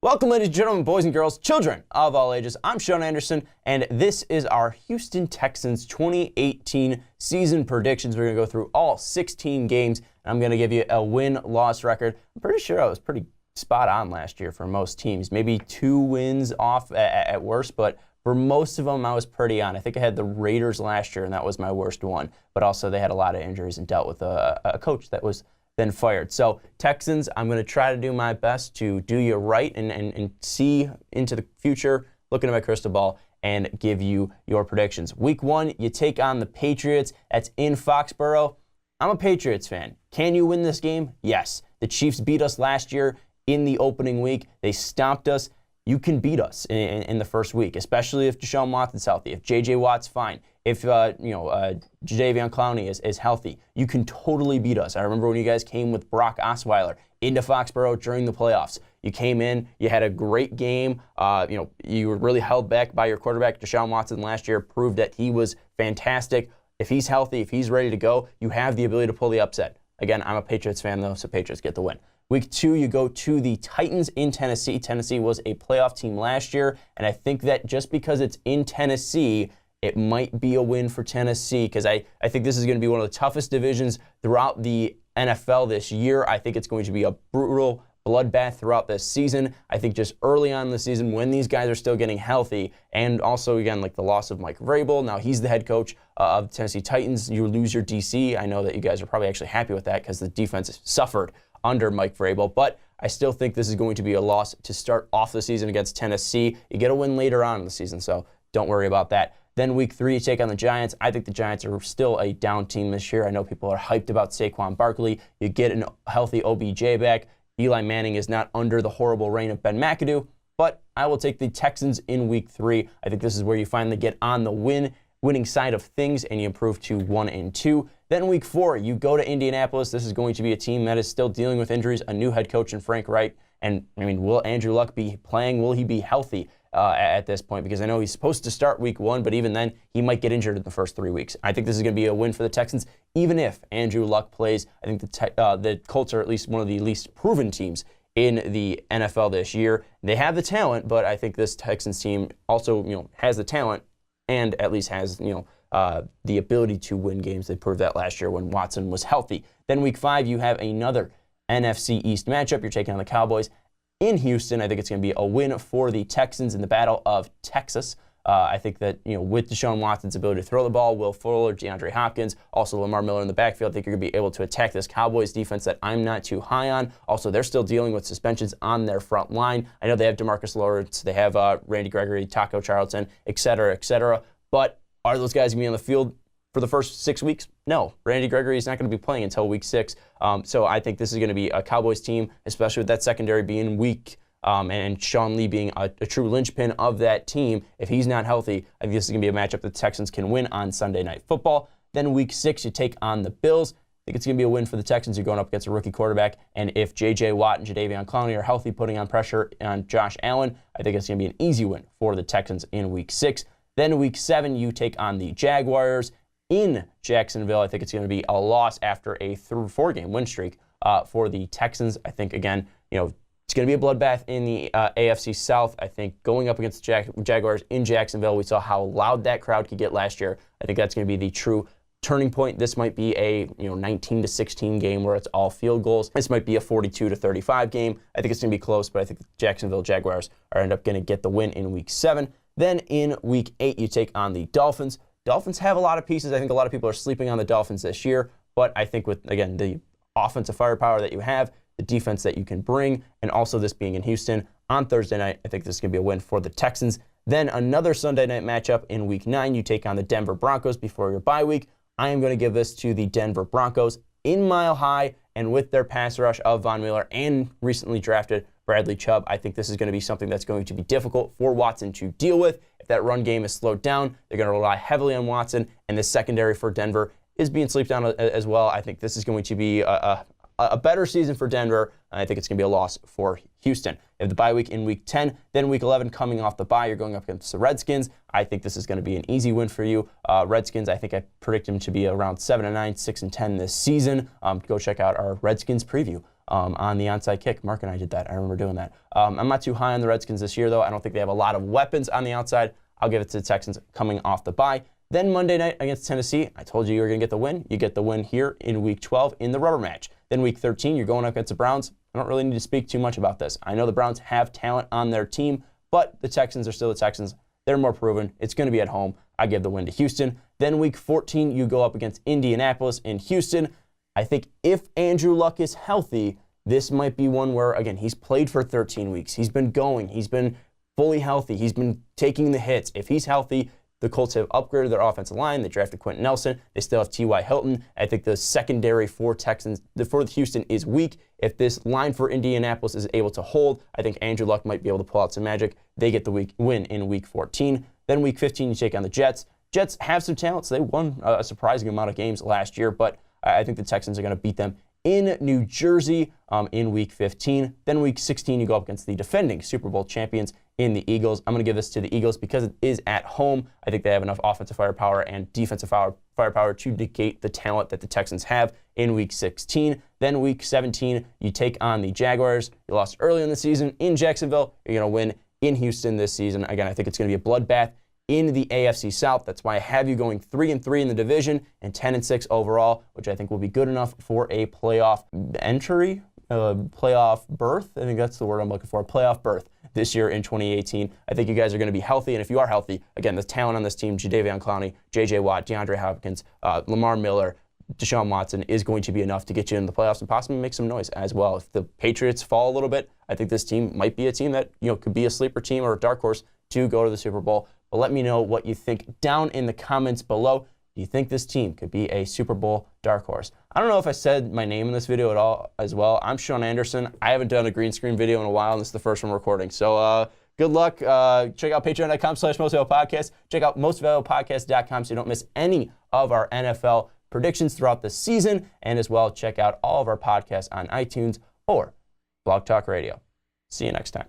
Welcome, ladies and gentlemen, boys and girls, children of all ages. I'm Sean Anderson, and this is our Houston Texans 2018 season predictions. We're going to go through all 16 games, and I'm going to give you a win-loss record. I'm pretty sure I was pretty spot on last year for most teams. Maybe 2 wins off at worst, but for most of them, I was pretty on. I think I had the Raiders last year, and that was my worst one. But also, they had a lot of injuries and dealt with a coach that was then fired. So Texans, I'm going to try to do my best to do you right and see into the future, look into my crystal ball, and give you your predictions. Week 1, you take on the Patriots. That's in Foxborough. I'm a Patriots fan. Can you win this game? Yes. The Chiefs beat us last year in the opening week. They stomped us. You can beat us in the first week, especially if Deshaun Watson's healthy, if J.J. Watt's fine, if Jadeveon Clowney is healthy. You can totally beat us. I remember when you guys came with Brock Osweiler into Foxborough during the playoffs. You came in, you had a great game. You were really held back by your quarterback. Deshaun Watson last year proved that he was fantastic. If he's healthy, if he's ready to go, you have the ability to pull the upset. Again, I'm a Patriots fan, though, so Patriots get the win. Week 2, you go to the Titans in Tennessee. Tennessee was a playoff team last year, and I think that just because it's in Tennessee, it might be a win for Tennessee because I think this is going to be one of the toughest divisions throughout the NFL this year. I think it's going to be a brutal bloodbath throughout this season. I think just early on in the season when these guys are still getting healthy, and also, again, like the loss of Mike Vrabel. Now he's the head coach of the Tennessee Titans. You lose your DC. I know that you guys are probably actually happy with that because the defense suffered under Mike Vrabel, but I still think this is going to be a loss to start off the season against Tennessee. You get a win later on in the season, so don't worry about that. Then week 3, you take on the Giants. I think the Giants are still a down team this year. I know people are hyped about Saquon Barkley. You get a healthy OBJ back. Eli Manning is not under the horrible reign of Ben McAdoo, but I will take the Texans in week 3. I think this is where you finally get on the winning side of things and you improve to 1-2. Then week 4, you go to Indianapolis. This is going to be a team that is still dealing with injuries, a new head coach in Frank Reich. And, will Andrew Luck be playing? Will he be healthy at this point? Because I know he's supposed to start week 1, but even then, he might get injured in the first 3 weeks. I think this is going to be a win for the Texans, even if Andrew Luck plays. I think the Colts are at least one of the least proven teams in the NFL this year. They have the talent, but I think this Texans team also, has the talent and at least has, the ability to win games. They proved that last year when Watson was healthy. Then week 5, you have another NFC East matchup. You're taking on the Cowboys in Houston. I think it's going to be a win for the Texans in the Battle of Texas. I think that, with Deshaun Watson's ability to throw the ball, Will Fuller, DeAndre Hopkins, also Lamar Miller in the backfield, I think you're going to be able to attack this Cowboys defense that I'm not too high on. Also, they're still dealing with suspensions on their front line. I know they have DeMarcus Lawrence, they have Randy Gregory, Taco Charlton, et cetera, but are those guys going to be on the field for the first 6 weeks? No. Randy Gregory is not going to be playing until week 6. So I think this is going to be a Cowboys team, especially with that secondary being weak and Sean Lee being a true linchpin of that team. If he's not healthy, I think this is going to be a matchup the Texans can win on Sunday Night Football. Then week 6, you take on the Bills. I think it's going to be a win for the Texans. You're going up against a rookie quarterback. And if J.J. Watt and Jadeveon Clowney are healthy, putting on pressure on Josh Allen, I think it's going to be an easy win for the Texans in week 6. Then week 7, you take on the Jaguars in Jacksonville. I think it's going to be a loss after a 4-game win streak for the Texans. I think, again, it's going to be a bloodbath in the AFC South. I think going up against the Jaguars in Jacksonville, we saw how loud that crowd could get last year. I think that's going to be the true turning point. This might be a 19-16 game where it's all field goals. This might be a 42-35 game. I think it's going to be close, but I think the Jacksonville Jaguars are end up going to get the win in week 7. Then in week 8, you take on the Dolphins. Dolphins have a lot of pieces. I think a lot of people are sleeping on the Dolphins this year, but I think with, again, the offensive firepower that you have, the defense that you can bring, and also this being in Houston on Thursday night, I think this is going to be a win for the Texans. Then another Sunday night matchup in week 9, you take on the Denver Broncos before your bye week. I am going to give this to the Denver Broncos in Mile High, and with their pass rush of Von Miller and recently drafted Bradley Chubb, I think this is going to be something that's going to be difficult for Watson to deal with. If that run game is slowed down, they're going to rely heavily on Watson, and the secondary for Denver is being slept on as well. I think this is going to be a better season for Denver. I think it's going to be a loss for Houston. They have the bye week in week 10, then week 11 coming off the bye, you're going up against the Redskins. I think this is going to be an easy win for you. Redskins, I think I predict them to be around 7-9, 6-10 this season. Go check out our Redskins preview on the onside kick. Mark and I did that. I remember doing that. I'm not too high on the Redskins this year, though. I don't think they have a lot of weapons on the outside. I'll give it to the Texans coming off the bye. Then Monday night against Tennessee, I told you were going to get the win. You get the win here in Week 12 in the rubber match. Then Week 13, you're going up against the Browns. I don't really need to speak too much about this. I know the Browns have talent on their team, but the Texans are still the Texans. They're more proven. It's going to be at home. I give the win to Houston. Then Week 14, you go up against Indianapolis in Houston. I think if Andrew Luck is healthy, this might be one where, again, he's played for 13 weeks. He's been going. He's been fully healthy. He's been taking the hits. If he's healthy, the Colts have upgraded their offensive line. They drafted Quentin Nelson. They still have T.Y. Hilton. I think the secondary for Houston is weak. If this line for Indianapolis is able to hold, I think Andrew Luck might be able to pull out some magic. They get the win in Week 14. Then Week 15, you take on the Jets. Jets have some talent, so they won a surprising amount of games last year, but I think the Texans are going to beat them in New Jersey in Week 15. Then Week 16, you go up against the defending Super Bowl champions in the Eagles. I'm going to give this to the Eagles because it is at home. I think they have enough offensive firepower and defensive firepower to negate the talent that the Texans have in Week 16. Then Week 17, you take on the Jaguars. You lost early in the season in Jacksonville. You're going to win in Houston this season. Again, I think it's going to be a bloodbath in the AFC South. That's why I have you going 3-3 in the division and 10-6 overall, which I think will be good enough for a playoff entry, playoff berth. I think that's the word I'm looking for, playoff berth this year in 2018. I think you guys are going to be healthy, and if you are healthy, again, the talent on this team, Jadeveon Clowney, J.J. Watt, DeAndre Hopkins, Lamar Miller, Deshaun Watson is going to be enough to get you in the playoffs and possibly make some noise as well. If the Patriots fall a little bit, I think this team might be a team that could be a sleeper team or a dark horse to go to the Super Bowl. But let me know what you think down in the comments below. Do you think this team could be a Super Bowl dark horse? I don't know if I said my name in this video at all as well. I'm Sean Anderson. I haven't done a green screen video in a while, and this is the first one recording. So good luck. Check out patreon.com/mostvaluablepodcast. Check out mostvaluablepodcast.com so you don't miss any of our NFL predictions throughout the season. And as well, check out all of our podcasts on iTunes or Blog Talk Radio. See you next time.